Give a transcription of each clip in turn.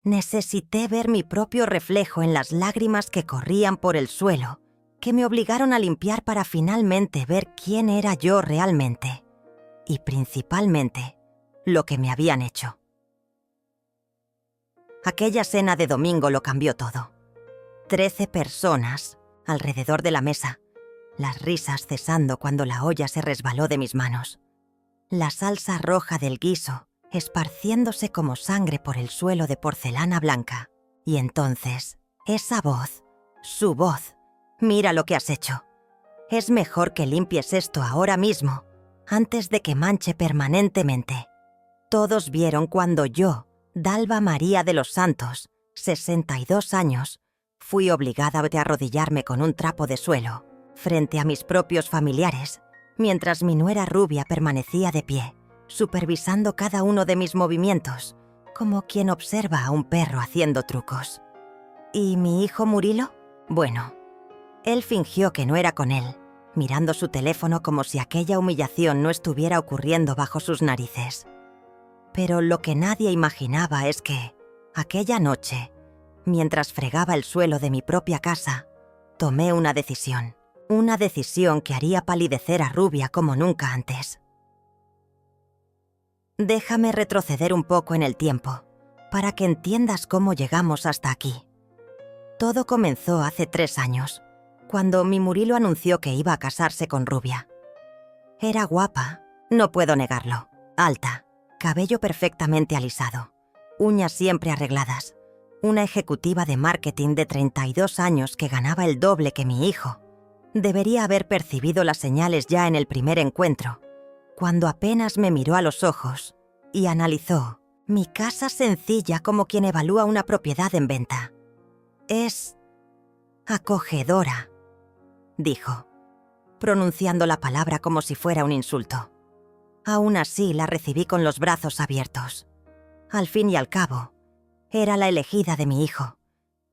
Necesité ver mi propio reflejo en las lágrimas que corrían por el suelo, que me obligaron a limpiar para finalmente ver quién era yo realmente. Y principalmente, lo que me habían hecho. Aquella cena de domingo lo cambió todo. 13 personas alrededor de la mesa, las risas cesando cuando la olla se resbaló de mis manos. La salsa roja del guiso esparciéndose como sangre por el suelo de porcelana blanca. Y entonces, esa voz, su voz, mira lo que has hecho. Es mejor que limpies esto ahora mismo, antes de que manche permanentemente. Todos vieron cuando yo, Dalva María de los Santos, 62 años, fui obligada a arrodillarme con un trapo de suelo, frente a mis propios familiares, mientras mi nuera rubia permanecía de pie, supervisando cada uno de mis movimientos, como quien observa a un perro haciendo trucos. ¿Y mi hijo Murilo? Bueno, él fingió que no era con él, mirando su teléfono como si aquella humillación no estuviera ocurriendo bajo sus narices. Pero lo que nadie imaginaba es que, aquella noche, mientras fregaba el suelo de mi propia casa, tomé una decisión que haría palidecer a Rubia como nunca antes. Déjame retroceder un poco en el tiempo, para que entiendas cómo llegamos hasta aquí. Todo comenzó hace 3 años, cuando mi Murilo anunció que iba a casarse con Rubia. Era guapa, no puedo negarlo, alta, cabello perfectamente alisado, uñas siempre arregladas, una ejecutiva de marketing de 32 años que ganaba el doble que mi hijo. Debería haber percibido las señales ya en el primer encuentro, cuando apenas me miró a los ojos y analizó mi casa sencilla como quien evalúa una propiedad en venta. Es acogedora, dijo, pronunciando la palabra como si fuera un insulto. Aún así la recibí con los brazos abiertos. Al fin y al cabo, era la elegida de mi hijo.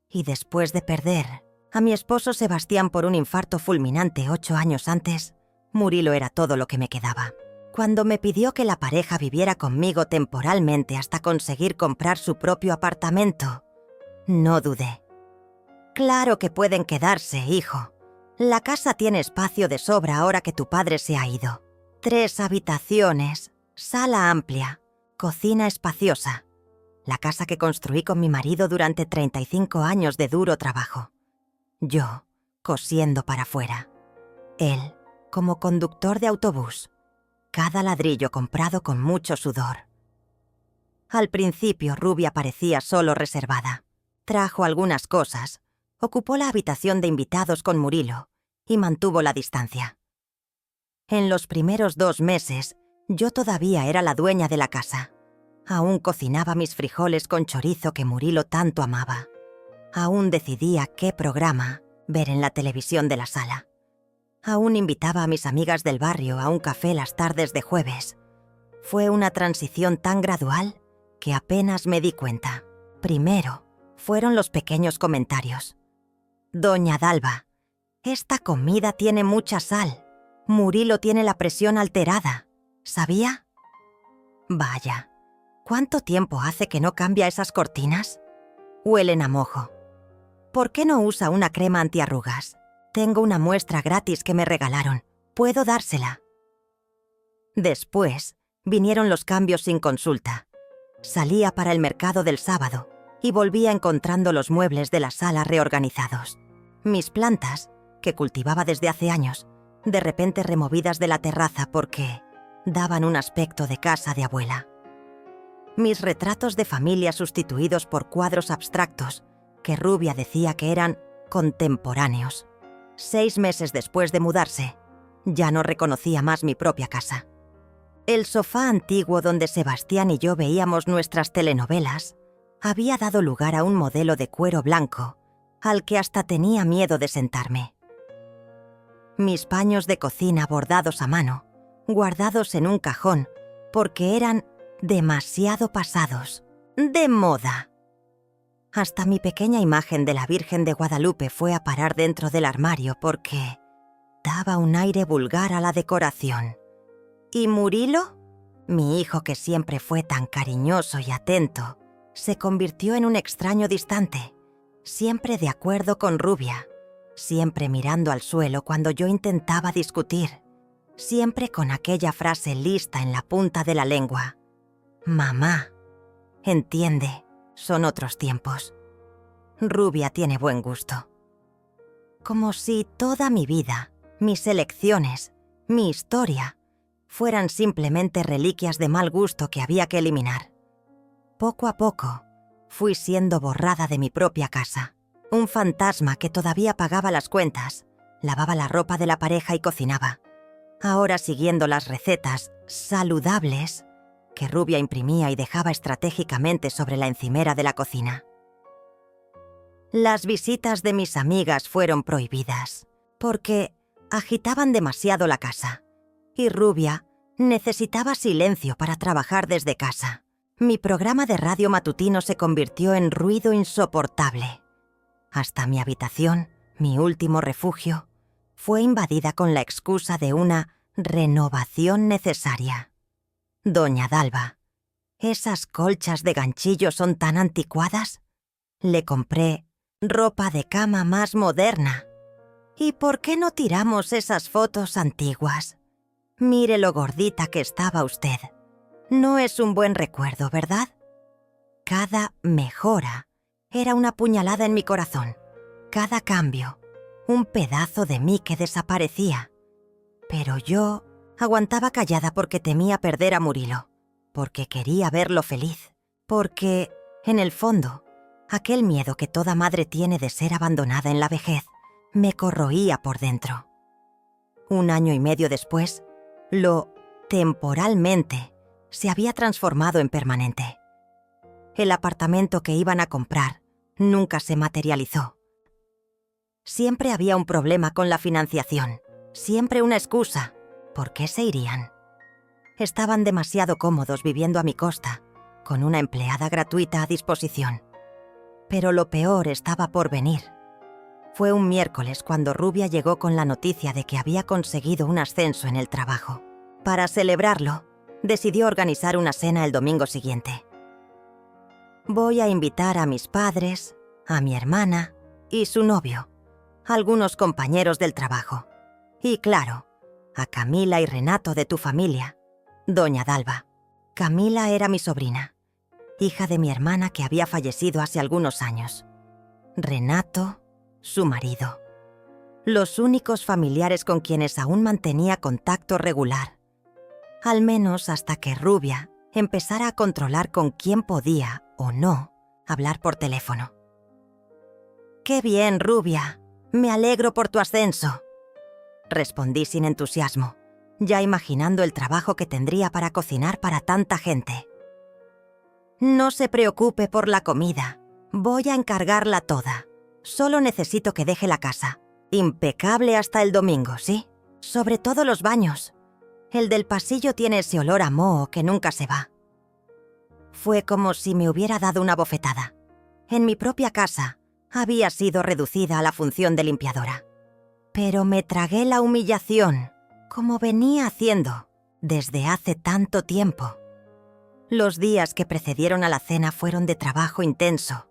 Y después de perder a mi esposo Sebastián por un infarto fulminante 8 años antes, Murilo era todo lo que me quedaba. Cuando me pidió que la pareja viviera conmigo temporalmente hasta conseguir comprar su propio apartamento, no dudé. Claro que pueden quedarse, hijo. La casa tiene espacio de sobra ahora que tu padre se ha ido. 3 habitaciones, sala amplia, cocina espaciosa. La casa que construí con mi marido durante 35 años de duro trabajo. Yo, cosiendo para afuera. Él, como conductor de autobús. Cada ladrillo comprado con mucho sudor. Al principio, Rubia parecía solo reservada. Trajo algunas cosas, ocupó la habitación de invitados con Murilo y mantuvo la distancia. En los primeros 2 meses, yo todavía era la dueña de la casa. Aún cocinaba mis frijoles con chorizo que Murilo tanto amaba. Aún decidía qué programa ver en la televisión de la sala. Aún invitaba a mis amigas del barrio a un café las tardes de jueves. Fue una transición tan gradual que apenas me di cuenta. Primero, fueron los pequeños comentarios. Doña Dalva, esta comida tiene mucha sal. Murilo tiene la presión alterada. ¿Sabía? Vaya, ¿cuánto tiempo hace que no cambia esas cortinas? Huelen a mojo. ¿Por qué no usa una crema antiarrugas? Tengo una muestra gratis que me regalaron. Puedo dársela. Después, vinieron los cambios sin consulta. Salía para el mercado del sábado y volvía encontrando los muebles de la sala reorganizados. Mis plantas, que cultivaba desde hace años, de repente removidas de la terraza porque daban un aspecto de casa de abuela. Mis retratos de familia sustituidos por cuadros abstractos que Rubia decía que eran contemporáneos. 6 meses después de mudarse, ya no reconocía más mi propia casa. El sofá antiguo donde Sebastián y yo veíamos nuestras telenovelas había dado lugar a un modelo de cuero blanco al que hasta tenía miedo de sentarme. Mis paños de cocina bordados a mano, guardados en un cajón, porque eran demasiado pasados, de moda. Hasta mi pequeña imagen de la Virgen de Guadalupe fue a parar dentro del armario porque daba un aire vulgar a la decoración. ¿Y Murilo? Mi hijo, que siempre fue tan cariñoso y atento, se convirtió en un extraño distante, siempre de acuerdo con Rubia, siempre mirando al suelo cuando yo intentaba discutir, siempre con aquella frase lista en la punta de la lengua. Mamá, entiende, son otros tiempos. Rubia tiene buen gusto. Como si toda mi vida, mis elecciones, mi historia, fueran simplemente reliquias de mal gusto que había que eliminar. Poco a poco, fui siendo borrada de mi propia casa. Un fantasma que todavía pagaba las cuentas, lavaba la ropa de la pareja y cocinaba. Ahora siguiendo las recetas saludables que Rubia imprimía y dejaba estratégicamente sobre la encimera de la cocina. Las visitas de mis amigas fueron prohibidas, porque agitaban demasiado la casa, y Rubia necesitaba silencio para trabajar desde casa. Mi programa de radio matutino se convirtió en ruido insoportable. Hasta mi habitación, mi último refugio, fue invadida con la excusa de una renovación necesaria. Doña Dalva, ¿esas colchas de ganchillo son tan anticuadas? Le compré ropa de cama más moderna. ¿Y por qué no tiramos esas fotos antiguas? Mire lo gordita que estaba usted. No es un buen recuerdo, ¿verdad? Cada mejora era una puñalada en mi corazón. Cada cambio, un pedazo de mí que desaparecía. Pero yo aguantaba callada porque temía perder a Murilo, porque quería verlo feliz, porque, en el fondo, aquel miedo que toda madre tiene de ser abandonada en la vejez me corroía por dentro. 1 año y medio después, lo temporalmente se había transformado en permanente. El apartamento que iban a comprar nunca se materializó. Siempre había un problema con la financiación, siempre una excusa. ¿Por qué se irían? Estaban demasiado cómodos viviendo a mi costa, con una empleada gratuita a disposición. Pero lo peor estaba por venir. Fue un miércoles cuando Rubia llegó con la noticia de que había conseguido un ascenso en el trabajo. Para celebrarlo, decidió organizar una cena el domingo siguiente. Voy a invitar a mis padres, a mi hermana y su novio, algunos compañeros del trabajo. Y claro, a Camila y Renato de tu familia, Doña Dalva. Camila era mi sobrina, hija de mi hermana que había fallecido hace algunos años. Renato, su marido. Los únicos familiares con quienes aún mantenía contacto regular. Al menos hasta que Rubia empezara a controlar con quién podía, o no, hablar por teléfono. «¡Qué bien, Rubia! Me alegro por tu ascenso», respondí sin entusiasmo, ya imaginando el trabajo que tendría para cocinar para tanta gente. «No se preocupe por la comida. Voy a encargarla toda. Solo necesito que deje la casa. Impecable hasta el domingo, ¿sí? Sobre todo los baños. El del pasillo tiene ese olor a moho que nunca se va». Fue como si me hubiera dado una bofetada. En mi propia casa había sido reducida a la función de limpiadora. Pero me tragué la humillación, como venía haciendo desde hace tanto tiempo. Los días que precedieron a la cena fueron de trabajo intenso.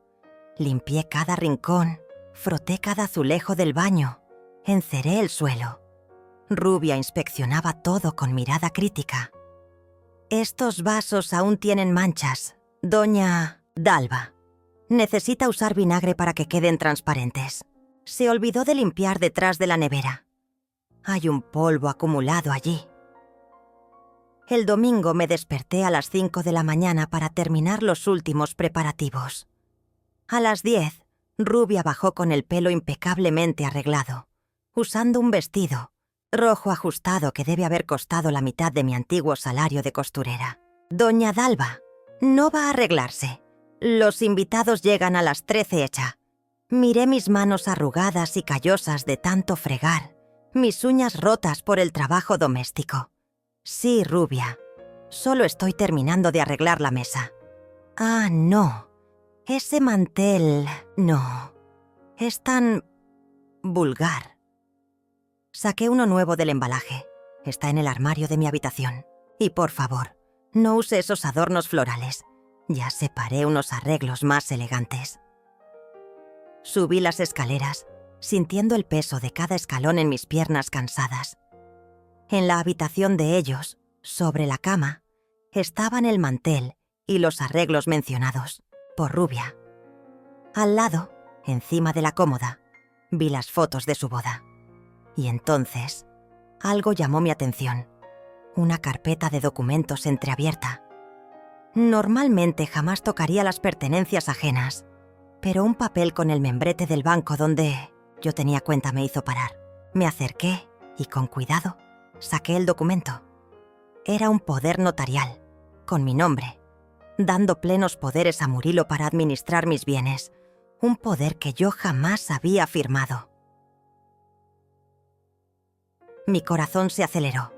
Limpié cada rincón, froté cada azulejo del baño, enceré el suelo. Rubia inspeccionaba todo con mirada crítica. «Estos vasos aún tienen manchas, Doña Dalva. Necesita usar vinagre para que queden transparentes. Se olvidó de limpiar detrás de la nevera. Hay un polvo acumulado allí». El domingo me desperté a las 5 de la mañana para terminar los últimos preparativos. A las 10, Rubia bajó con el pelo impecablemente arreglado, usando un vestido rojo ajustado que debe haber costado la mitad de mi antiguo salario de costurera. «Doña Dalva, no va a arreglarse. Los invitados llegan a las 13 hecha». Miré mis manos arrugadas y callosas de tanto fregar, mis uñas rotas por el trabajo doméstico. «Sí, Rubia, solo estoy terminando de arreglar la mesa». «Ah, no. Ese mantel, no. Es tan vulgar». Saqué uno nuevo del embalaje. Está en el armario de mi habitación. Y por favor, no use esos adornos florales. Ya separé unos arreglos más elegantes. Subí las escaleras, sintiendo el peso de cada escalón en mis piernas cansadas. En la habitación de ellos, sobre la cama, estaban el mantel y los arreglos mencionados por Rubia. Al lado, encima de la cómoda, vi las fotos de su boda. Y entonces, algo llamó mi atención. Una carpeta de documentos entreabierta. Normalmente jamás tocaría las pertenencias ajenas, pero un papel con el membrete del banco donde yo tenía cuenta me hizo parar. Me acerqué y con cuidado saqué el documento. Era un poder notarial, con mi nombre, dando plenos poderes a Murilo para administrar mis bienes, un poder que yo jamás había firmado. Mi corazón se aceleró.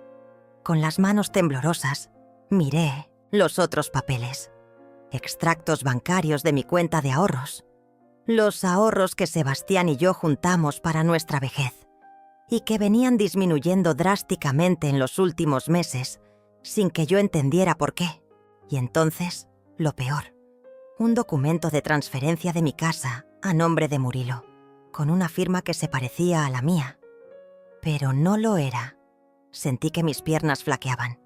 Con las manos temblorosas, miré los otros papeles. Extractos bancarios de mi cuenta de ahorros. Los ahorros que Sebastián y yo juntamos para nuestra vejez y que venían disminuyendo drásticamente en los últimos meses sin que yo entendiera por qué. Y entonces, lo peor, un documento de transferencia de mi casa a nombre de Murilo, con una firma que se parecía a la mía. Pero no lo era. Sentí que mis piernas flaqueaban.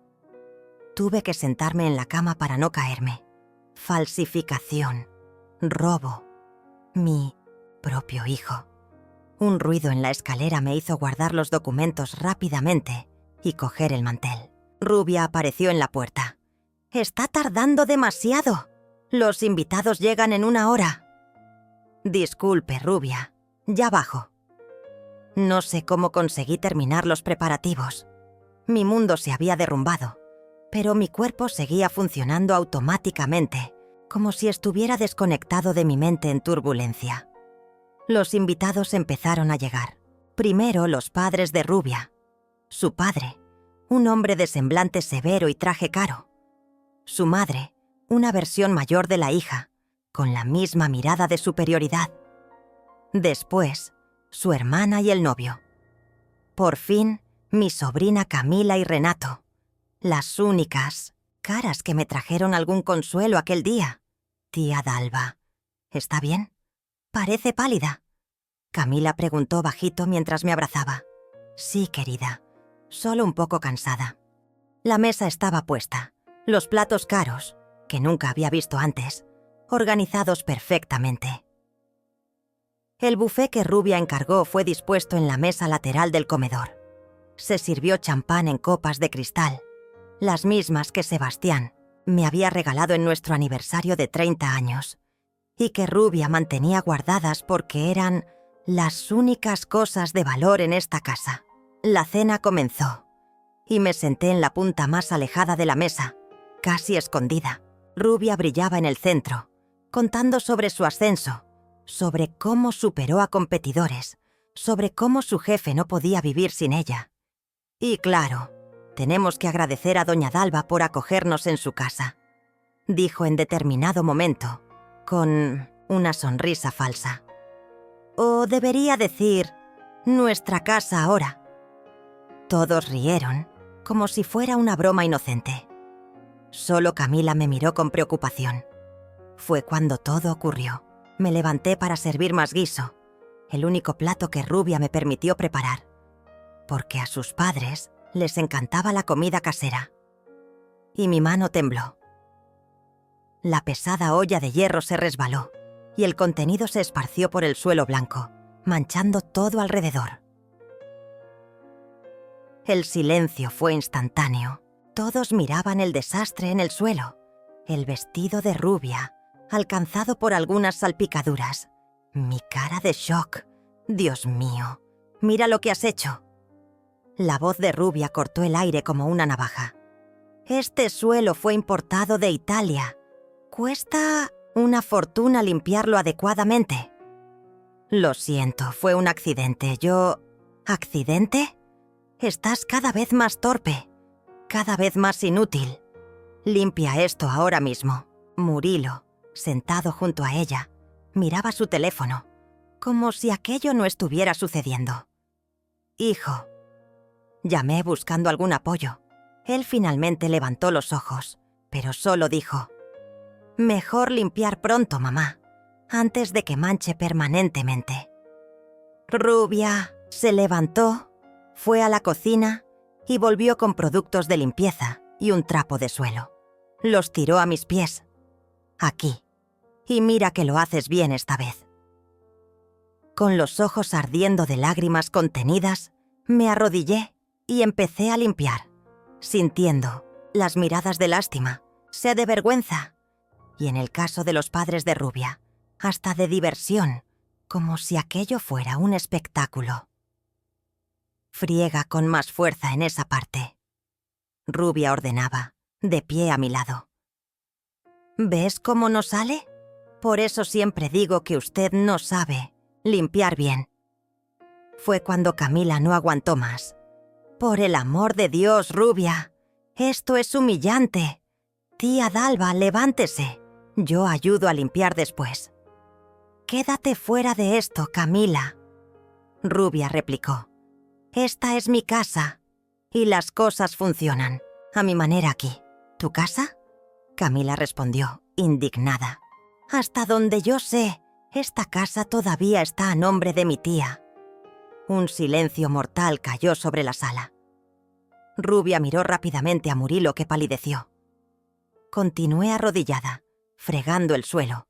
Tuve que sentarme en la cama para no caerme. Falsificación. Robo. Mi propio hijo. Un ruido en la escalera me hizo guardar los documentos rápidamente y coger el mantel. Rubia apareció en la puerta. «Está tardando demasiado. Los invitados llegan en 1 hora». «Disculpe, Rubia. Ya bajo». No sé cómo conseguí terminar los preparativos. Mi mundo se había derrumbado, pero mi cuerpo seguía funcionando automáticamente, como si estuviera desconectado de mi mente en turbulencia. Los invitados empezaron a llegar. Primero los padres de Rubia. Su padre, un hombre de semblante severo y traje caro. Su madre, una versión mayor de la hija, con la misma mirada de superioridad. Después, su hermana y el novio. Por fin, mi sobrina Camila y Renato, las únicas caras que me trajeron algún consuelo aquel día. Tía Dalva, ¿está bien? Parece pálida. Camila preguntó bajito mientras me abrazaba. Sí, querida, solo un poco cansada. La mesa estaba puesta, los platos caros, que nunca había visto antes, organizados perfectamente. El buffet que Rubia encargó fue dispuesto en la mesa lateral del comedor. Se sirvió champán en copas de cristal, las mismas que Sebastián me había regalado en nuestro aniversario de 30 años, y que Rubia mantenía guardadas porque eran las únicas cosas de valor en esta casa. La cena comenzó, y me senté en la punta más alejada de la mesa, casi escondida. Rubia brillaba en el centro, contando sobre su ascenso, sobre cómo superó a competidores, sobre cómo su jefe no podía vivir sin ella. Y claro, tenemos que agradecer a doña Dalva por acogernos en su casa, dijo en determinado momento, con una sonrisa falsa. O debería decir, nuestra casa ahora. Todos rieron, como si fuera una broma inocente. Solo Camila me miró con preocupación. Fue cuando todo ocurrió. Me levanté para servir más guiso, el único plato que Rubia me permitió preparar, porque a sus padres les encantaba la comida casera. Y mi mano tembló. La pesada olla de hierro se resbaló y el contenido se esparció por el suelo blanco, manchando todo alrededor. El silencio fue instantáneo. Todos miraban el desastre en el suelo, el vestido de Rubia, alcanzado por algunas salpicaduras. Mi cara de shock. Dios mío, mira lo que has hecho. La voz de Rubia cortó el aire como una navaja. Este suelo fue importado de Italia. Cuesta una fortuna limpiarlo adecuadamente. Lo siento, fue un accidente. ¿Accidente? Estás cada vez más torpe, cada vez más inútil. Limpia esto ahora mismo. Murilo, sentado junto a ella, miraba su teléfono, como si aquello no estuviera sucediendo. «Hijo», llamé buscando algún apoyo. Él finalmente levantó los ojos, pero solo dijo, Mejor limpiar pronto, mamá, antes de que manche permanentemente. Rubia se levantó, fue a la cocina y volvió con productos de limpieza y un trapo de suelo. Los tiró a mis pies. Aquí. Y mira que lo haces bien esta vez. Con los ojos ardiendo de lágrimas contenidas, me arrodillé y empecé a limpiar, sintiendo las miradas de lástima, sea de vergüenza, y en el caso de los padres de Rubia, hasta de diversión, como si aquello fuera un espectáculo. Friega con más fuerza en esa parte. Rubia ordenaba, de pie a mi lado. ¿Ves cómo no sale? Por eso siempre digo que usted no sabe limpiar bien. Fue cuando Camila no aguantó más. Por el amor de Dios, Rubia, esto es humillante. Tía Dalva, levántese. Yo ayudo a limpiar después. Quédate fuera de esto, Camila. Rubia replicó. Esta es mi casa y las cosas funcionan a mi manera aquí. ¿Tu casa? Camila respondió, indignada. Hasta donde yo sé, esta casa todavía está a nombre de mi tía. Un silencio mortal cayó sobre la sala. Rubia miró rápidamente a Murilo, que palideció. Continué arrodillada, fregando el suelo,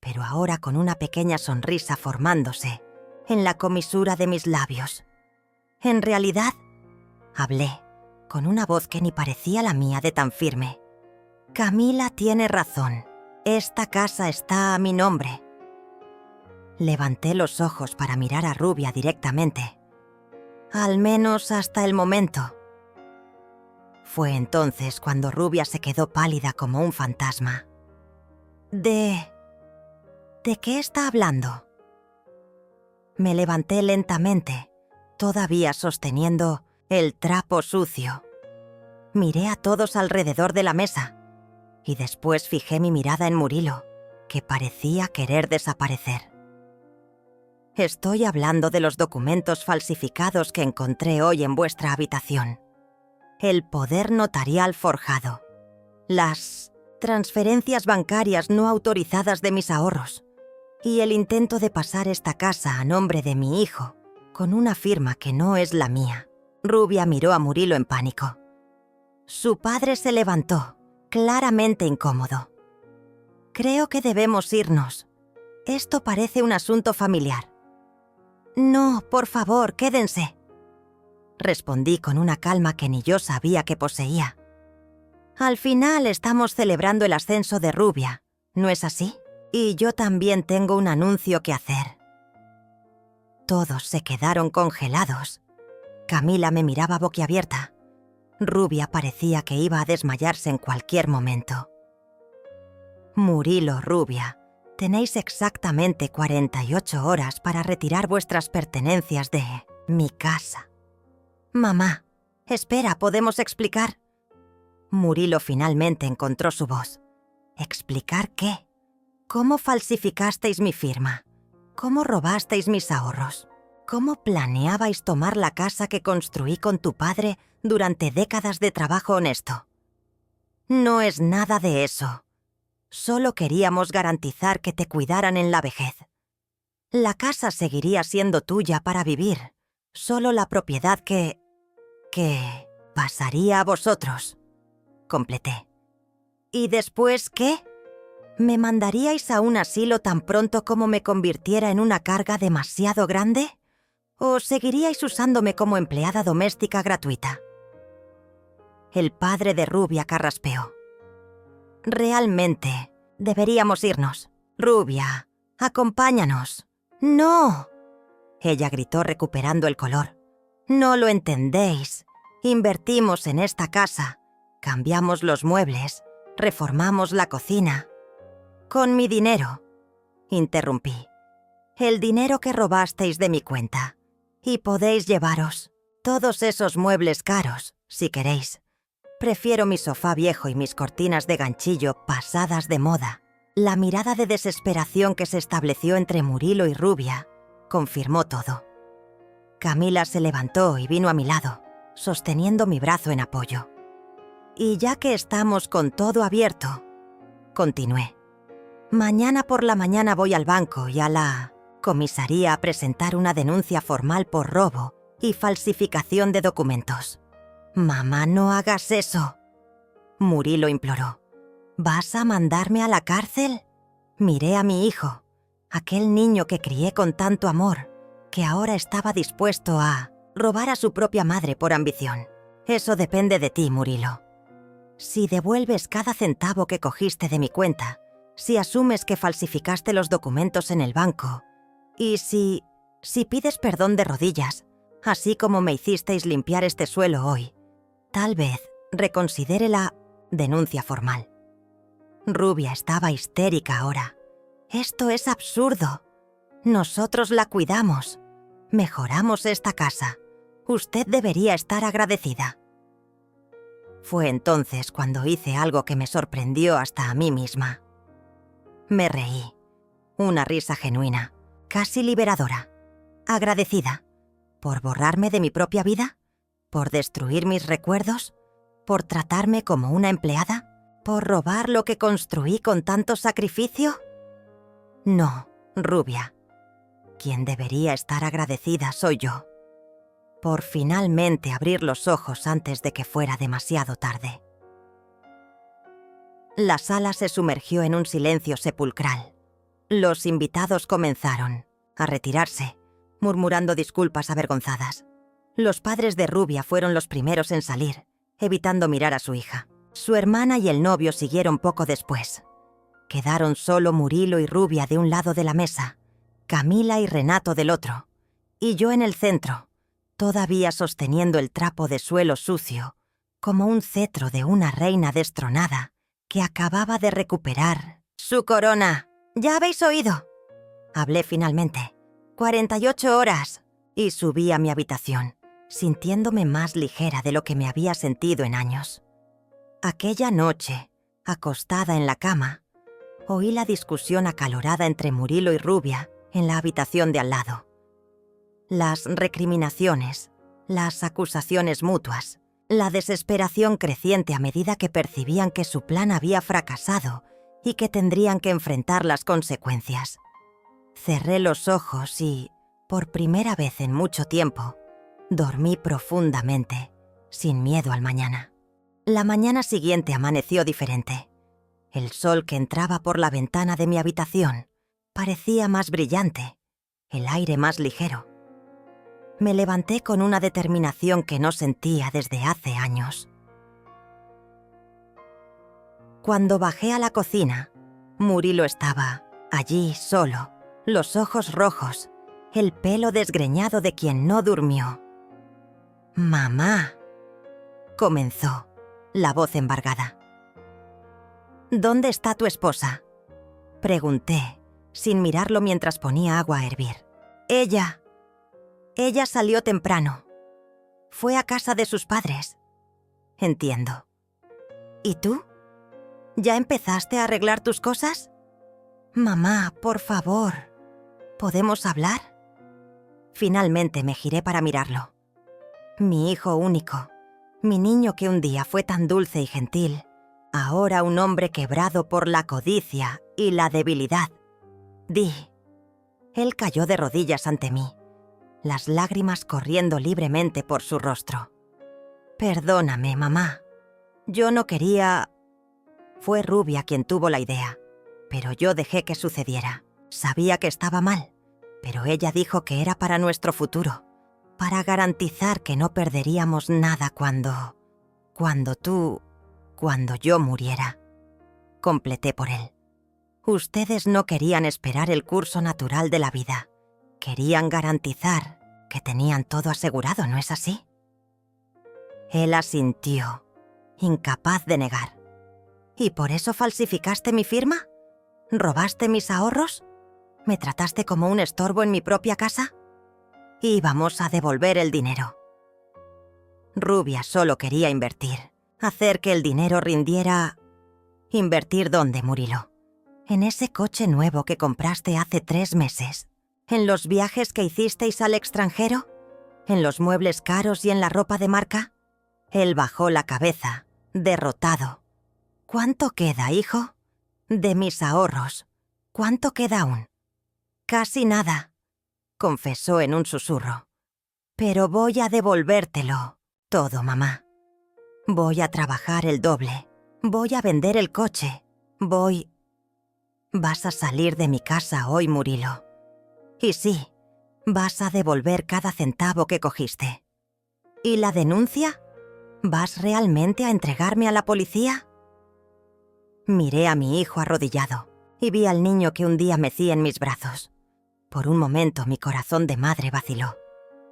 pero ahora con una pequeña sonrisa formándose en la comisura de mis labios. En realidad, hablé, con una voz que ni parecía la mía de tan firme. Camila tiene razón. Esta casa está a mi nombre. Levanté los ojos para mirar a Rubia directamente. Al menos hasta el momento. Fue entonces cuando Rubia se quedó pálida como un fantasma. ¿De qué está hablando? Me levanté lentamente, todavía sosteniendo el trapo sucio. Miré a todos alrededor de la mesa y después fijé mi mirada en Murilo, que parecía querer desaparecer. Estoy hablando de los documentos falsificados que encontré hoy en vuestra habitación. El poder notarial forjado. Las transferencias bancarias no autorizadas de mis ahorros. Y el intento de pasar esta casa a nombre de mi hijo, con una firma que no es la mía. Rubia miró a Murilo en pánico. Su padre se levantó, claramente incómodo. Creo que debemos irnos. Esto parece un asunto familiar. No, por favor, quédense. Respondí con una calma que ni yo sabía que poseía. Al final estamos celebrando el ascenso de Rubia, ¿no es así? Y yo también tengo un anuncio que hacer. Todos se quedaron congelados. Camila me miraba boquiabierta. Rubia parecía que iba a desmayarse en cualquier momento. Murilo, Rubia, tenéis exactamente 48 horas para retirar vuestras pertenencias de mi casa. Mamá, espera, ¿podemos explicar? Murilo finalmente encontró su voz. ¿Explicar qué? ¿Cómo falsificasteis mi firma? ¿Cómo robasteis mis ahorros? ¿Cómo planeabais tomar la casa que construí con tu padre durante décadas de trabajo honesto? No es nada de eso. Solo queríamos garantizar que te cuidaran en la vejez. La casa seguiría siendo tuya para vivir. Solo la propiedad que pasaría a vosotros. Completé. ¿Y después qué? ¿Me mandaríais a un asilo tan pronto como me convirtiera en una carga demasiado grande? ¿O seguiríais usándome como empleada doméstica gratuita? El padre de Rubia carraspeó. Realmente, deberíamos irnos. Rubia, acompáñanos. ¡No! Ella gritó recuperando el color. No lo entendéis. Invertimos en esta casa. Cambiamos los muebles. Reformamos la cocina. Con mi dinero, interrumpí. El dinero que robasteis de mi cuenta. Y podéis llevaros todos esos muebles caros, si queréis. Prefiero mi sofá viejo y mis cortinas de ganchillo pasadas de moda. La mirada de desesperación que se estableció entre Murilo y Rubia confirmó todo. Camila se levantó y vino a mi lado, sosteniendo mi brazo en apoyo. Y ya que estamos con todo abierto, continué, Mañana por la mañana voy al banco y a la comisaría a presentar una denuncia formal por robo y falsificación de documentos. Mamá, no hagas eso. Murilo imploró. ¿Vas a mandarme a la cárcel? Miré a mi hijo, aquel niño que crié con tanto amor, que ahora estaba dispuesto a robar a su propia madre por ambición. Eso depende de ti, Murilo. Si devuelves cada centavo que cogiste de mi cuenta, si asumes que falsificaste los documentos en el banco, y si pides perdón de rodillas, así como me hicisteis limpiar este suelo hoy, tal vez reconsidere la denuncia formal. Rubia estaba histérica ahora. Esto es absurdo. Nosotros la cuidamos. Mejoramos esta casa. Usted debería estar agradecida. Fue entonces cuando hice algo que me sorprendió hasta a mí misma. Me reí. Una risa genuina, casi liberadora. Agradecida. ¿Por borrarme de mi propia vida? ¿Por destruir mis recuerdos? ¿Por tratarme como una empleada? ¿Por robar lo que construí con tanto sacrificio? No, Rubia. Quien debería estar agradecida soy yo. Por finalmente abrir los ojos antes de que fuera demasiado tarde. La sala se sumergió en un silencio sepulcral. Los invitados comenzaron a retirarse, murmurando disculpas avergonzadas. Los padres de Rubia fueron los primeros en salir, evitando mirar a su hija. Su hermana y el novio siguieron poco después. Quedaron solo Murilo y Rubia de un lado de la mesa, Camila y Renato del otro, y yo en el centro, todavía sosteniendo el trapo de suelo sucio, como un cetro de una reina destronada que acababa de recuperar su corona. «¿Ya habéis oído?», hablé finalmente. 48 horas. Y subí a mi habitación, sintiéndome más ligera de lo que me había sentido en años. Aquella noche, acostada en la cama, oí la discusión acalorada entre Murilo y Rubia en la habitación de al lado. Las recriminaciones, las acusaciones mutuas, la desesperación creciente a medida que percibían que su plan había fracasado y que tendrían que enfrentar las consecuencias. Cerré los ojos y, por primera vez en mucho tiempo, dormí profundamente, sin miedo al mañana. La mañana siguiente amaneció diferente. El sol que entraba por la ventana de mi habitación parecía más brillante, el aire más ligero. Me levanté con una determinación que no sentía desde hace años. Cuando bajé a la cocina, Murilo estaba allí solo, los ojos rojos, el pelo desgreñado de quien no durmió. «Mamá», comenzó, la voz embargada. «¿Dónde está tu esposa?», pregunté, sin mirarlo mientras ponía agua a hervir. Ella salió temprano. Fue a casa de sus padres. Entiendo. ¿Y tú? ¿Ya empezaste a arreglar tus cosas? Mamá, por favor, ¿podemos hablar? Finalmente me giré para mirarlo. Mi hijo único, mi niño que un día fue tan dulce y gentil, ahora un hombre quebrado por la codicia y la debilidad. Di. Él cayó de rodillas ante mí, las lágrimas corriendo libremente por su rostro. «Perdóname, mamá. Yo no quería...». Fue Rubia quien tuvo la idea, pero yo dejé que sucediera. Sabía que estaba mal, pero ella dijo que era para nuestro futuro, para garantizar que no perderíamos nada cuando yo muriera. Completé por él. Ustedes no querían esperar el curso natural de la vida. Querían garantizar que tenían todo asegurado, ¿no es así? Él asintió, incapaz de negar. ¿Y por eso falsificaste mi firma? ¿Robaste mis ahorros? ¿Me trataste como un estorbo en mi propia casa? Íbamos a devolver el dinero. Rubia solo quería invertir, hacer que el dinero rindiera... ¿Invertir dónde, Murilo? ¿En ese coche nuevo que compraste hace 3 meses? ¿En los viajes que hicisteis al extranjero? ¿En los muebles caros y en la ropa de marca? Él bajó la cabeza, derrotado. ¿Cuánto queda, hijo? De mis ahorros, ¿Cuánto queda aún? Casi nada, confesó en un susurro. Pero voy a devolvértelo todo, mamá. Voy a trabajar el doble. Voy a vender el coche. Vas a salir de mi casa hoy, Murilo. Y sí, vas a devolver cada centavo que cogiste. ¿Y la denuncia? ¿Vas realmente a entregarme a la policía? Miré a mi hijo arrodillado y vi al niño que un día mecía en mis brazos. Por un momento mi corazón de madre vaciló.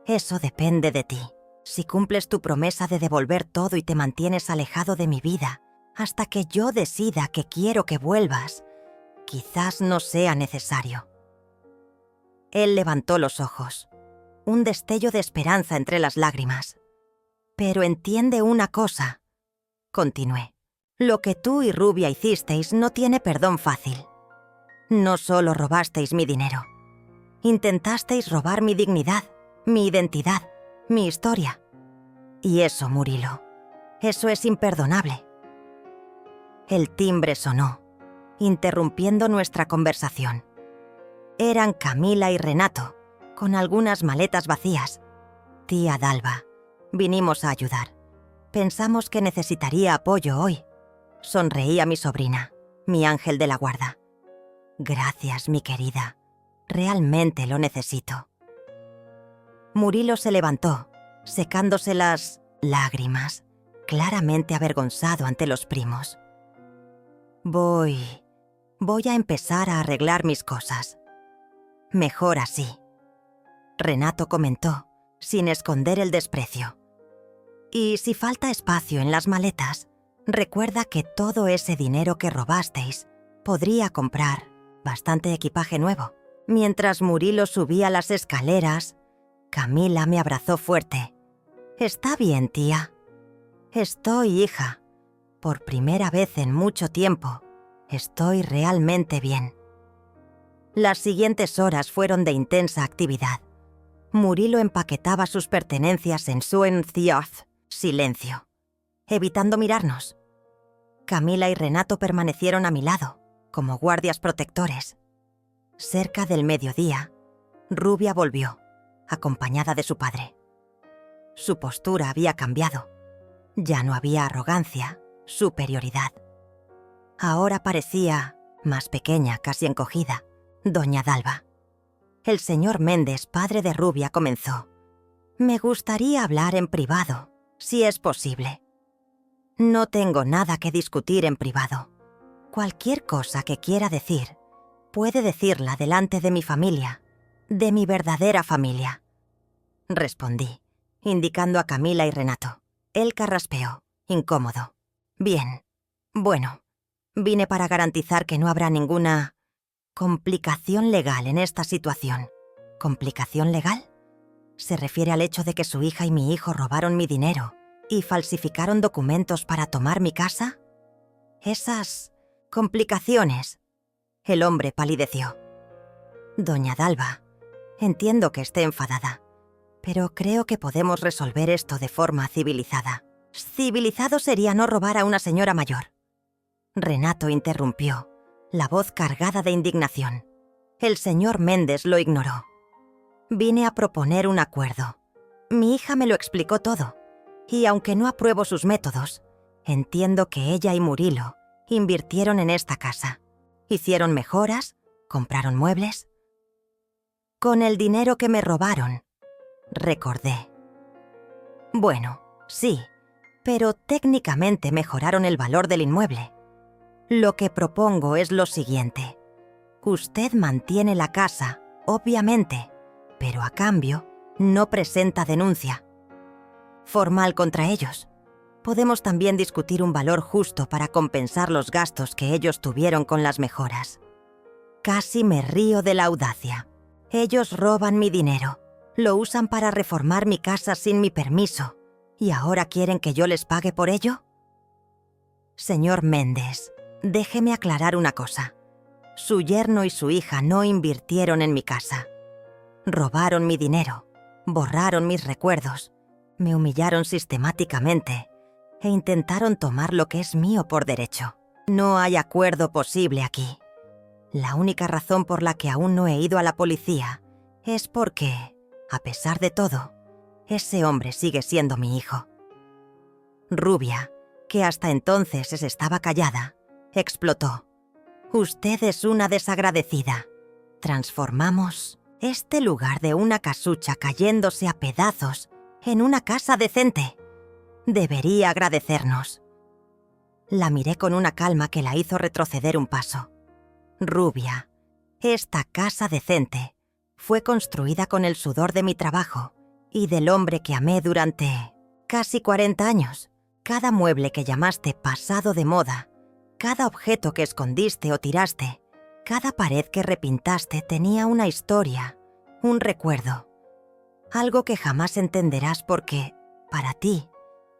Eso depende de ti. Si cumples tu promesa de devolver todo y te mantienes alejado de mi vida hasta que yo decida que quiero que vuelvas, quizás no sea necesario. Él levantó los ojos, un destello de esperanza entre las lágrimas. Pero entiende una cosa, continué. Lo que tú y Rubia hicisteis no tiene perdón fácil. No solo robasteis mi dinero. Intentasteis robar mi dignidad, mi identidad, mi historia. Y eso, Murilo, eso es imperdonable. El timbre sonó, interrumpiendo nuestra conversación. Eran Camila y Renato, con algunas maletas vacías. Tía Dalva, vinimos a ayudar. Pensamos que necesitaría apoyo hoy. Sonreía mi sobrina, mi ángel de la guarda. Gracias, mi querida. Realmente lo necesito. Murilo se levantó, secándose las lágrimas, claramente avergonzado ante los primos. Voy a empezar a arreglar mis cosas. Mejor así. Renato comentó, sin esconder el desprecio. Y si falta espacio en las maletas, recuerda que todo ese dinero que robasteis podría comprar bastante equipaje nuevo. Mientras Murilo subía las escaleras, Camila me abrazó fuerte. Está bien, tía. Estoy, hija. Por primera vez en mucho tiempo, estoy realmente bien. Las siguientes horas fueron de intensa actividad. Murilo empaquetaba sus pertenencias en su encioz silencio, evitando mirarnos. Camila y Renato permanecieron a mi lado, como guardias protectores. Cerca del mediodía, Rubia volvió, acompañada de su padre. Su postura había cambiado. Ya no había arrogancia, superioridad. Ahora parecía más pequeña, casi encogida, doña Dalva. El señor Méndez, padre de Rubia, comenzó. Me gustaría hablar en privado, si es posible. No tengo nada que discutir en privado. Cualquier cosa que quiera decir, puede decirla delante de mi familia, de mi verdadera familia. Respondí, indicando a Camila y Renato. Él carraspeó, incómodo. Bien. Bueno, vine para garantizar que no habrá ninguna complicación legal en esta situación. ¿Complicación legal? ¿Se refiere al hecho de que su hija y mi hijo robaron mi dinero y falsificaron documentos para tomar mi casa? Esas complicaciones. El hombre palideció. Doña Dalva, entiendo que esté enfadada, pero creo que podemos resolver esto de forma civilizada. Civilizado sería no robar a una señora mayor. Renato interrumpió, la voz cargada de indignación. El señor Méndez lo ignoró. Vine a proponer un acuerdo. Mi hija me lo explicó todo, y aunque no apruebo sus métodos, entiendo que ella y Murilo invirtieron en esta casa. Hicieron mejoras, compraron muebles. Con el dinero que me robaron, recordé. Bueno, sí, pero técnicamente mejoraron el valor del inmueble. Lo que propongo es lo siguiente. Usted mantiene la casa, obviamente, pero a cambio no presenta denuncia formal contra ellos. Podemos también discutir un valor justo para compensar los gastos que ellos tuvieron con las mejoras. Casi me río de la audacia. Ellos roban mi dinero, lo usan para reformar mi casa sin mi permiso, ¿y ahora quieren que yo les pague por ello? Señor Méndez, déjeme aclarar una cosa. Su yerno y su hija no invirtieron en mi casa. Robaron mi dinero, borraron mis recuerdos, me humillaron sistemáticamente e intentaron tomar lo que es mío por derecho. No hay acuerdo posible aquí. La única razón por la que aún no he ido a la policía es porque, a pesar de todo, ese hombre sigue siendo mi hijo. Rubia, que hasta entonces estaba callada, explotó. Usted es una desagradecida. Transformamos este lugar de una casucha cayéndose a pedazos en una casa decente. Debería agradecernos. La miré con una calma que la hizo retroceder un paso. Rubia, esta casa decente fue construida con el sudor de mi trabajo y del hombre que amé durante casi 40 años. Cada mueble que llamaste pasado de moda, cada objeto que escondiste o tiraste, cada pared que repintaste tenía una historia, un recuerdo. Algo que jamás entenderás porque, para ti,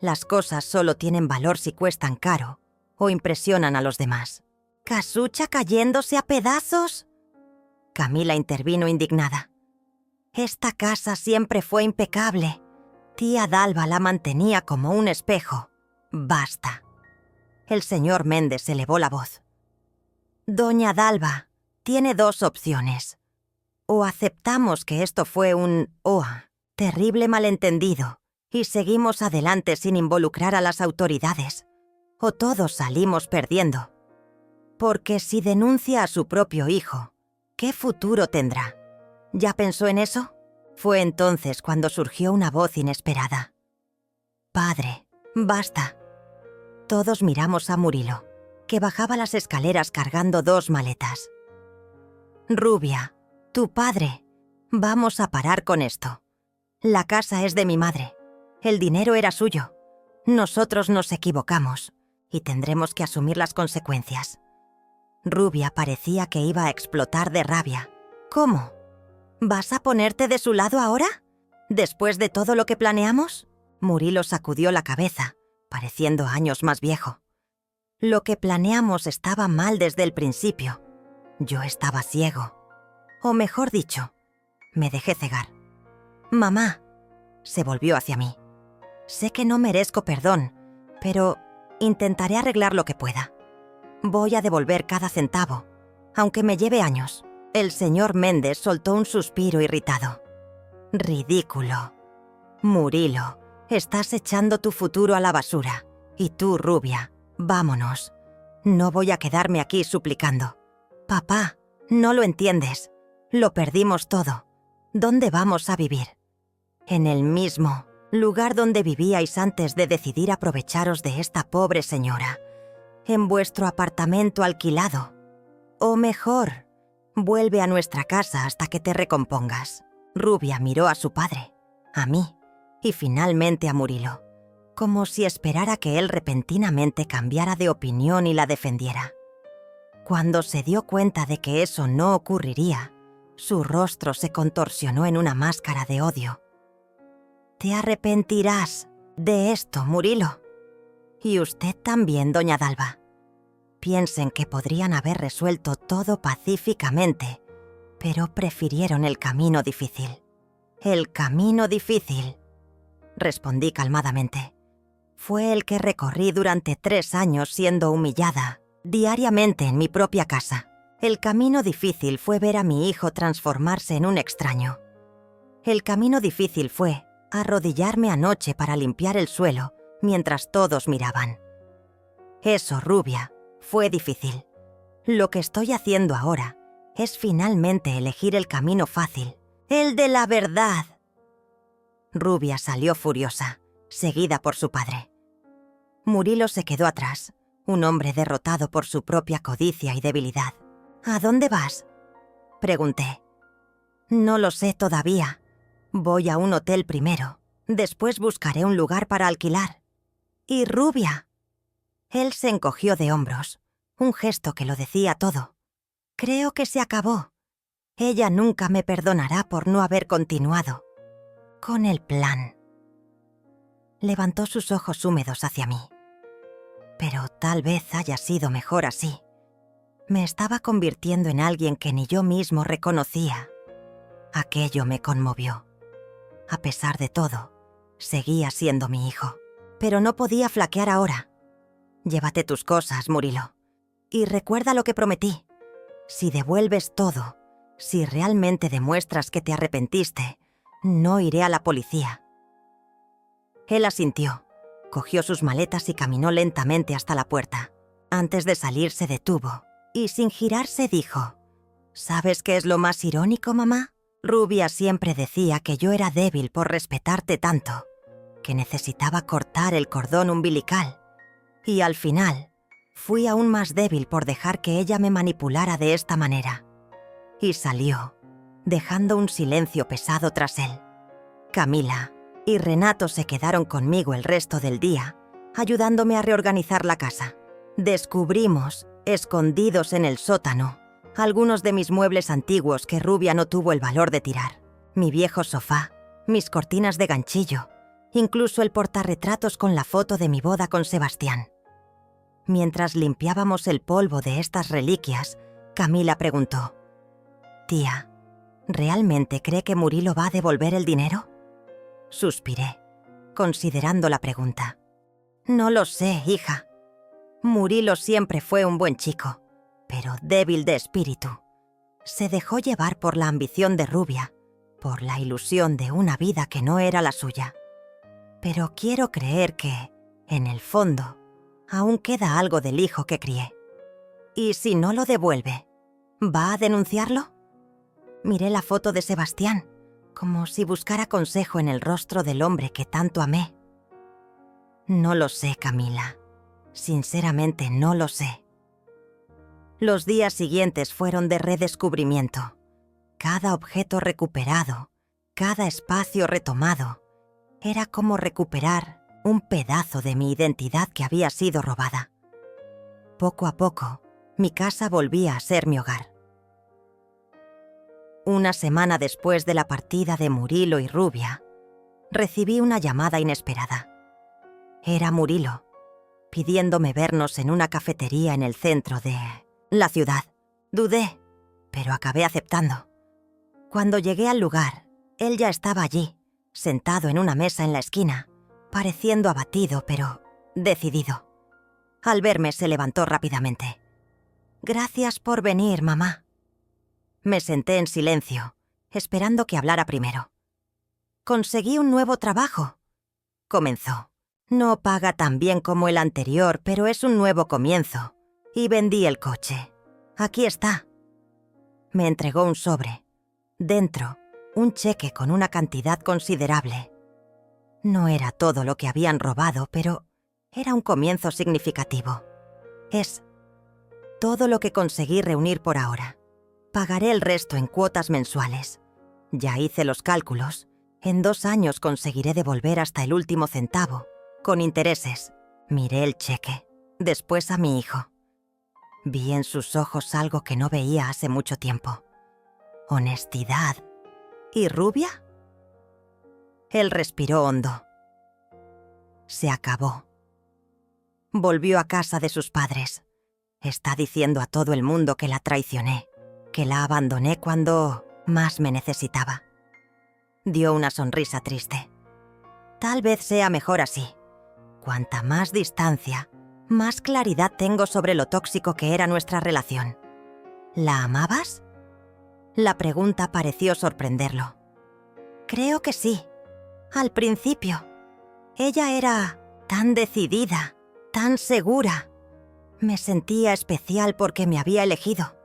las cosas solo tienen valor si cuestan caro o impresionan a los demás. ¿Casucha cayéndose a pedazos? Camila intervino indignada. Esta casa siempre fue impecable. Tía Dalva la mantenía como un espejo. Basta. El señor Méndez elevó la voz. Doña Dalva, tiene dos opciones. O aceptamos que esto fue un terrible malentendido y seguimos adelante sin involucrar a las autoridades, o todos salimos perdiendo. Porque si denuncia a su propio hijo, ¿qué futuro tendrá? ¿Ya pensó en eso? Fue entonces cuando surgió una voz inesperada. Padre, basta. Todos miramos a Murilo, que bajaba las escaleras cargando 2 maletas. Rubia, tu padre, vamos a parar con esto. La casa es de mi madre. El dinero era suyo. Nosotros nos equivocamos y tendremos que asumir las consecuencias. Rubia parecía que iba a explotar de rabia. ¿Cómo? ¿Vas a ponerte de su lado ahora? ¿Después de todo lo que planeamos? Murilo sacudió la cabeza, pareciendo años más viejo. Lo que planeamos estaba mal desde el principio. Yo estaba ciego. O mejor dicho, me dejé cegar. Mamá, se volvió hacia mí. Sé que no merezco perdón, pero intentaré arreglar lo que pueda. Voy a devolver cada centavo, aunque me lleve años. El señor Méndez soltó un suspiro irritado. Ridículo. Murilo, estás echando tu futuro a la basura. Y tú, Rubia, vámonos. No voy a quedarme aquí suplicando. Papá, no lo entiendes. Lo perdimos todo. ¿Dónde vamos a vivir? En el mismo lugar donde vivíais antes de decidir aprovecharos de esta pobre señora. En vuestro apartamento alquilado. O mejor, vuelve a nuestra casa hasta que te recompongas. Rubia miró a su padre, a mí y finalmente a Murilo, como si esperara que él repentinamente cambiara de opinión y la defendiera. Cuando se dio cuenta de que eso no ocurriría, su rostro se contorsionó en una máscara de odio. Te arrepentirás de esto, Murilo. Y usted también, doña Dalva. Piensen que podrían haber resuelto todo pacíficamente, pero prefirieron el camino difícil. El camino difícil, respondí calmadamente. Fue el que recorrí durante 3 años siendo humillada diariamente en mi propia casa. El camino difícil fue ver a mi hijo transformarse en un extraño. El camino difícil fue arrodillarme anoche para limpiar el suelo mientras todos miraban. Eso, Rubia, fue difícil. Lo que estoy haciendo ahora es finalmente elegir el camino fácil, el de la verdad. Rubia salió furiosa, seguida por su padre. Murilo se quedó atrás, un hombre derrotado por su propia codicia y debilidad. ¿A dónde vas?, pregunté. No lo sé todavía. Voy a un hotel primero. Después buscaré un lugar para alquilar. ¿Y Rubia? Él se encogió de hombros, un gesto que lo decía todo. Creo que se acabó. Ella nunca me perdonará por no haber continuado con el plan. Levantó sus ojos húmedos hacia mí. Pero tal vez haya sido mejor así. Me estaba convirtiendo en alguien que ni yo mismo reconocía. Aquello me conmovió. A pesar de todo, seguía siendo mi hijo. Pero no podía flaquear ahora. Llévate tus cosas, Murilo. Y recuerda lo que prometí. Si devuelves todo, si realmente demuestras que te arrepentiste, no iré a la policía». Él asintió, cogió sus maletas y caminó lentamente hasta la puerta. Antes de salir se detuvo y sin girarse dijo: «¿Sabes qué es lo más irónico, mamá? Rubia siempre decía que yo era débil por respetarte tanto, que necesitaba cortar el cordón umbilical. Y al final, fui aún más débil por dejar que ella me manipulara de esta manera». Y salió, dejando un silencio pesado tras él. Camila y Renato se quedaron conmigo el resto del día, ayudándome a reorganizar la casa. Descubrimos, escondidos en el sótano, algunos de mis muebles antiguos que Rubia no tuvo el valor de tirar. Mi viejo sofá, mis cortinas de ganchillo, incluso el portarretratos con la foto de mi boda con Sebastián. Mientras limpiábamos el polvo de estas reliquias, Camila preguntó: «Tía, ¿realmente cree que Murilo va a devolver el dinero?». Suspiré, considerando la pregunta. «No lo sé, hija. Murilo siempre fue un buen chico, pero débil de espíritu. Se dejó llevar por la ambición de Rubia, por la ilusión de una vida que no era la suya. Pero quiero creer que, en el fondo, aún queda algo del hijo que crié. ¿Y si no lo devuelve, va a denunciarlo?». Miré la foto de Sebastián, como si buscara consejo en el rostro del hombre que tanto amé. «No lo sé, Camila. Sinceramente no lo sé». Los días siguientes fueron de redescubrimiento. Cada objeto recuperado, cada espacio retomado, era como recuperar un pedazo de mi identidad que había sido robada. Poco a poco, mi casa volvía a ser mi hogar. Una semana después de la partida de Murilo y Rubia, recibí una llamada inesperada. Era Murilo, pidiéndome vernos en una cafetería en el centro de la ciudad. Dudé, pero acabé aceptando. Cuando llegué al lugar, él ya estaba allí, sentado en una mesa en la esquina, pareciendo abatido, pero decidido. Al verme se levantó rápidamente. «Gracias por venir, mamá». Me senté en silencio, esperando que hablara primero. «Conseguí un nuevo trabajo», comenzó. «No paga tan bien como el anterior, pero es un nuevo comienzo. Y vendí el coche. Aquí está». Me entregó un sobre. Dentro, un cheque con una cantidad considerable. No era todo lo que habían robado, pero era un comienzo significativo. Es todo lo que conseguí reunir por ahora. Pagaré el resto en cuotas mensuales. Ya hice los cálculos. En 2 años conseguiré devolver hasta el último centavo, con intereses. Miré el cheque, después a mi hijo. Vi en sus ojos algo que no veía hace mucho tiempo. Honestidad. ¿Y Rubia? Él respiró hondo. Se acabó. Volvió a casa de sus padres. Está diciendo a todo el mundo que la traicioné, que la abandoné cuando más me necesitaba. Dio una sonrisa triste. Tal vez sea mejor así. Cuanta más distancia, más claridad tengo sobre lo tóxico que era nuestra relación. ¿La amabas? La pregunta pareció sorprenderlo. Creo que sí. Al principio. Ella era tan decidida, tan segura. Me sentía especial porque me había elegido.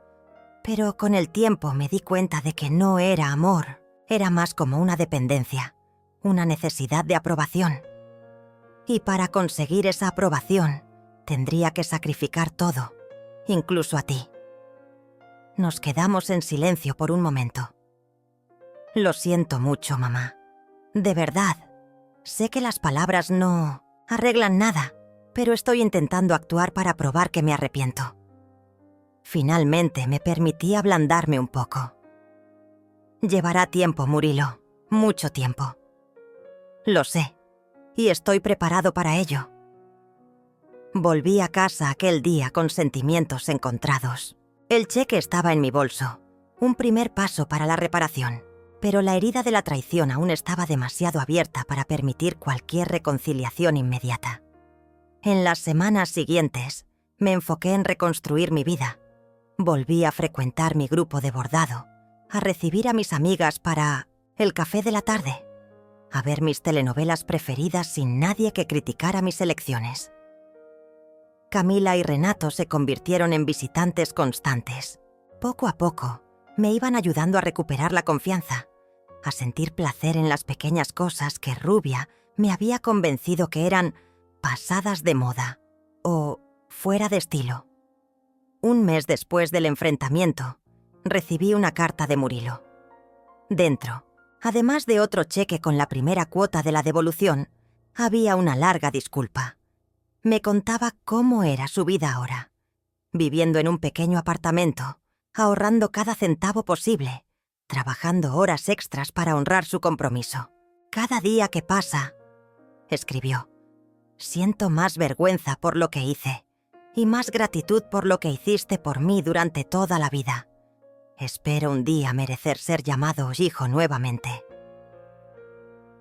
Pero con el tiempo me di cuenta de que no era amor. Era más como una dependencia, una necesidad de aprobación. Y para conseguir esa aprobación, tendría que sacrificar todo, incluso a ti. Nos quedamos en silencio por un momento. Lo siento mucho, mamá. De verdad. Sé que las palabras no arreglan nada, pero estoy intentando actuar para probar que me arrepiento. Finalmente me permití ablandarme un poco. Llevará tiempo, Murilo, mucho tiempo. Lo sé, y estoy preparado para ello. Volví a casa aquel día con sentimientos encontrados. El cheque estaba en mi bolso, un primer paso para la reparación, pero la herida de la traición aún estaba demasiado abierta para permitir cualquier reconciliación inmediata. En las semanas siguientes, me enfoqué en reconstruir mi vida. Volví a frecuentar mi grupo de bordado, a recibir a mis amigas para el café de la tarde, a ver mis telenovelas preferidas sin nadie que criticara mis elecciones. Camila y Renato se convirtieron en visitantes constantes. Poco a poco, me iban ayudando a recuperar la confianza, a sentir placer en las pequeñas cosas que Rubia me había convencido que eran pasadas de moda o fuera de estilo. Un mes después del enfrentamiento, recibí una carta de Murilo. Dentro, además de otro cheque con la primera cuota de la devolución, había una larga disculpa. Me contaba cómo era su vida ahora, viviendo en un pequeño apartamento, ahorrando cada centavo posible, trabajando horas extras para honrar su compromiso. Cada día que pasa, escribió, siento más vergüenza por lo que hice y más gratitud por lo que hiciste por mí durante toda la vida. Espero un día merecer ser llamado hijo nuevamente.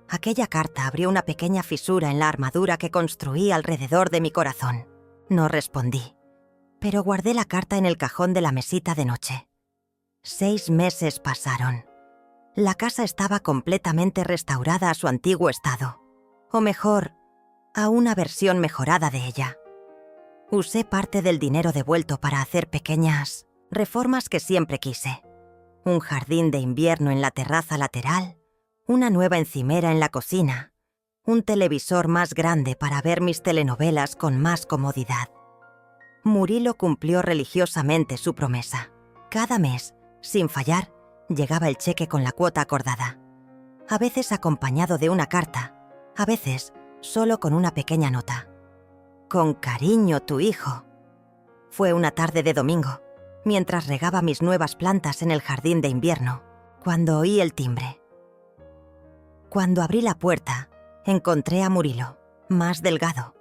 Aquella carta abrió una pequeña fisura en la armadura que construí alrededor de mi corazón. No respondí, pero guardé la carta en el cajón de la mesita de noche. 6 meses pasaron. La casa estaba completamente restaurada a su antiguo estado, o mejor, a una versión mejorada de ella. Usé parte del dinero devuelto para hacer pequeñas reformas que siempre quise. Un jardín de invierno en la terraza lateral, una nueva encimera en la cocina, un televisor más grande para ver mis telenovelas con más comodidad. Murilo cumplió religiosamente su promesa. Cada mes, sin fallar, llegaba el cheque con la cuota acordada. A veces acompañado de una carta, a veces solo con una pequeña nota. Con cariño, tu hijo. Fue una tarde de domingo, mientras regaba mis nuevas plantas en el jardín de invierno, cuando oí el timbre. Cuando abrí la puerta, encontré a Murilo, más delgado,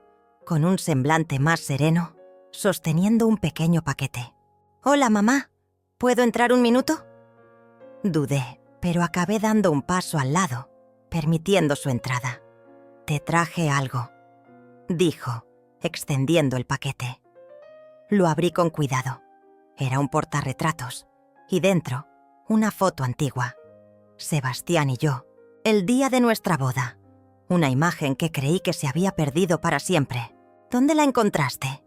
con un semblante más sereno, sosteniendo un pequeño paquete. «Hola, mamá. ¿Puedo entrar un minuto?» Dudé, pero acabé dando un paso al lado, permitiendo su entrada. «Te traje algo», dijo, extendiendo el paquete. Lo abrí con cuidado. Era un portarretratos, y dentro, una foto antigua. Sebastián y yo, el día de nuestra boda. Una imagen que creí que se había perdido para siempre. ¿Dónde la encontraste?,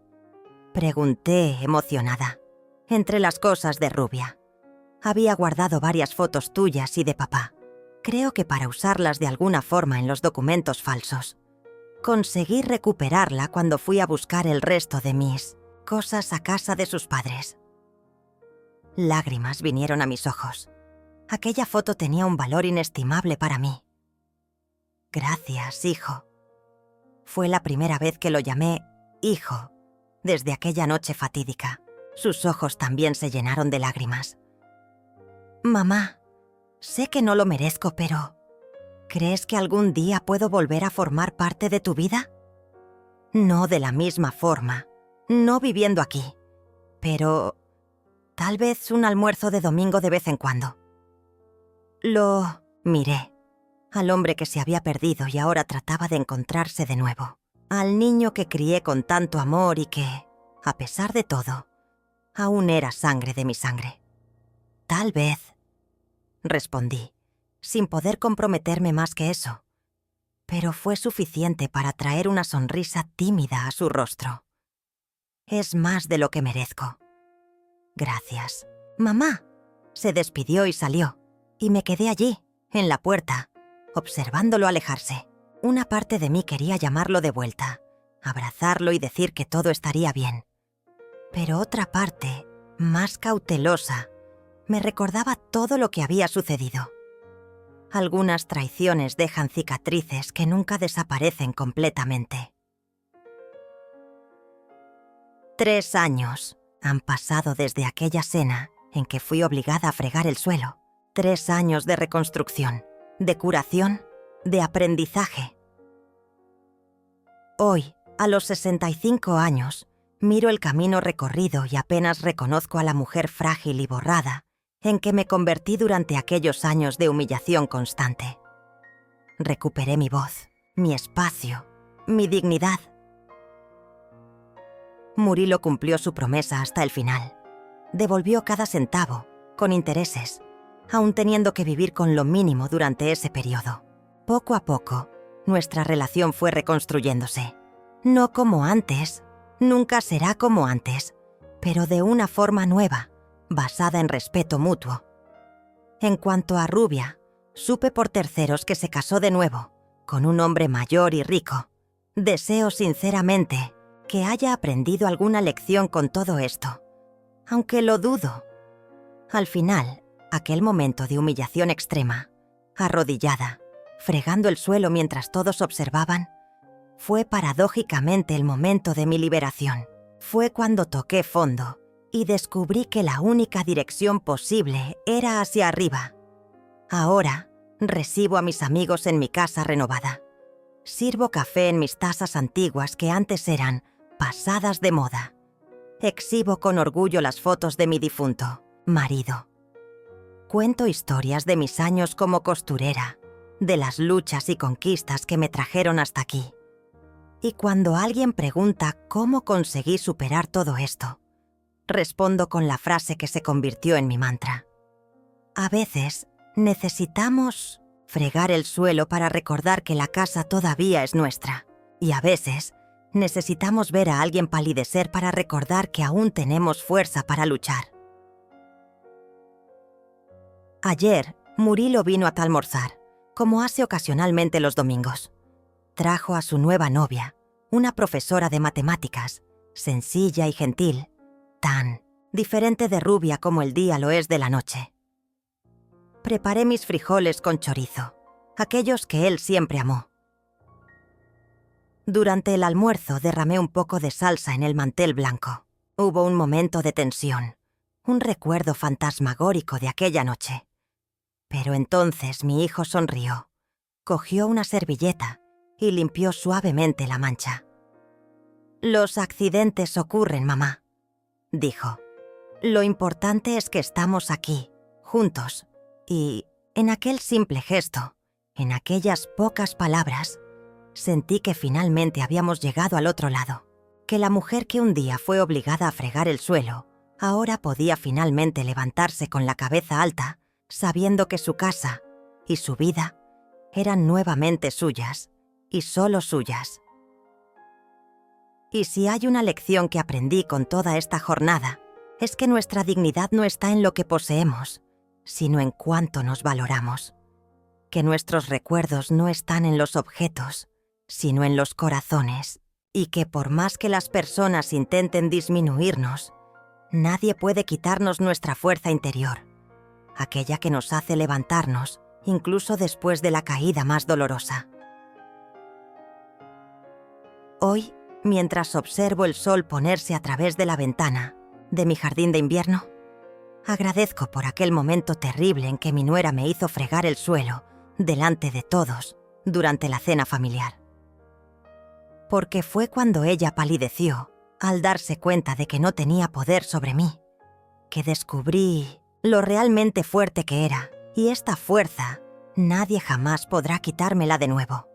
pregunté emocionada. Entre las cosas de Rubia. Había guardado varias fotos tuyas y de papá. Creo que para usarlas de alguna forma en los documentos falsos. Conseguí recuperarla cuando fui a buscar el resto de mis cosas a casa de sus padres. Lágrimas vinieron a mis ojos. Aquella foto tenía un valor inestimable para mí. Gracias, hijo. Fue la primera vez que lo llamé hijo, desde aquella noche fatídica. Sus ojos también se llenaron de lágrimas. Mamá, sé que no lo merezco, pero ¿crees que algún día puedo volver a formar parte de tu vida? No de la misma forma, no viviendo aquí, pero tal vez un almuerzo de domingo de vez en cuando. Lo miré, al hombre que se había perdido y ahora trataba de encontrarse de nuevo, al niño que crié con tanto amor y que, a pesar de todo, aún era sangre de mi sangre. Tal vez, respondí, sin poder comprometerme más que eso, pero fue suficiente para traer una sonrisa tímida a su rostro. Es más de lo que merezco. Gracias. Mamá, se despidió y salió. Y me quedé allí, en la puerta, observándolo alejarse. Una parte de mí quería llamarlo de vuelta, abrazarlo y decir que todo estaría bien. Pero otra parte, más cautelosa, me recordaba todo lo que había sucedido. Algunas traiciones dejan cicatrices que nunca desaparecen completamente. 3 años han pasado desde aquella cena en que fui obligada a fregar el suelo. 3 años de reconstrucción, de curación, de aprendizaje. Hoy, a los 65 años, miro el camino recorrido y apenas reconozco a la mujer frágil y borrada en que me convertí durante aquellos años de humillación constante. Recuperé mi voz, mi espacio, mi dignidad. Murilo cumplió su promesa hasta el final. devolvió cada centavo, con intereses, aún teniendo que vivir con lo mínimo durante ese periodo. Poco a poco, nuestra relación fue reconstruyéndose. No como antes, nunca será como antes, pero de una forma nueva, basada en respeto mutuo. En cuanto a Rubia, supe por terceros que se casó de nuevo, con un hombre mayor y rico. Deseo sinceramente que haya aprendido alguna lección con todo esto, aunque lo dudo. Al final, aquel momento de humillación extrema, arrodillada, fregando el suelo mientras todos observaban, fue paradójicamente el momento de mi liberación. Fue cuando toqué fondo y descubrí que la única dirección posible era hacia arriba. Ahora, recibo a mis amigos en mi casa renovada. Sirvo café en mis tazas antiguas que antes eran pasadas de moda. Exhibo con orgullo las fotos de mi difunto marido. Cuento historias de mis años como costurera, de las luchas y conquistas que me trajeron hasta aquí. Y cuando alguien pregunta cómo conseguí superar todo esto, respondo con la frase que se convirtió en mi mantra. A veces necesitamos fregar el suelo para recordar que la casa todavía es nuestra. Y a veces necesitamos ver a alguien palidecer para recordar que aún tenemos fuerza para luchar. Ayer, Murilo vino a almorzar, como hace ocasionalmente los domingos. Trajo a su nueva novia, una profesora de matemáticas, sencilla y gentil, tan diferente de Rubia como el día lo es de la noche. Preparé mis frijoles con chorizo, aquellos que él siempre amó. Durante el almuerzo derramé un poco de salsa en el mantel blanco. Hubo un momento de tensión, un recuerdo fantasmagórico de aquella noche. Pero entonces mi hijo sonrió, cogió una servilleta y limpió suavemente la mancha. «Los accidentes ocurren, mamá», dijo. «Lo importante es que estamos aquí, juntos». Y, en aquel simple gesto, en aquellas pocas palabras, sentí que finalmente habíamos llegado al otro lado, que la mujer que un día fue obligada a fregar el suelo, ahora podía finalmente levantarse con la cabeza alta, sabiendo que su casa y su vida eran nuevamente suyas, y solo suyas. Y si hay una lección que aprendí con toda esta jornada, es que nuestra dignidad no está en lo que poseemos, sino en cuánto nos valoramos. Que nuestros recuerdos no están en los objetos, sino en los corazones, y que por más que las personas intenten disminuirnos, nadie puede quitarnos nuestra fuerza interior, aquella que nos hace levantarnos incluso después de la caída más dolorosa. Hoy, mientras observo el sol ponerse a través de la ventana de mi jardín de invierno, agradezco por aquel momento terrible en que mi nuera me hizo fregar el suelo delante de todos durante la cena familiar. Porque fue cuando ella palideció, al darse cuenta de que no tenía poder sobre mí, que descubrí lo realmente fuerte que era, y esta fuerza nadie jamás podrá quitármela de nuevo.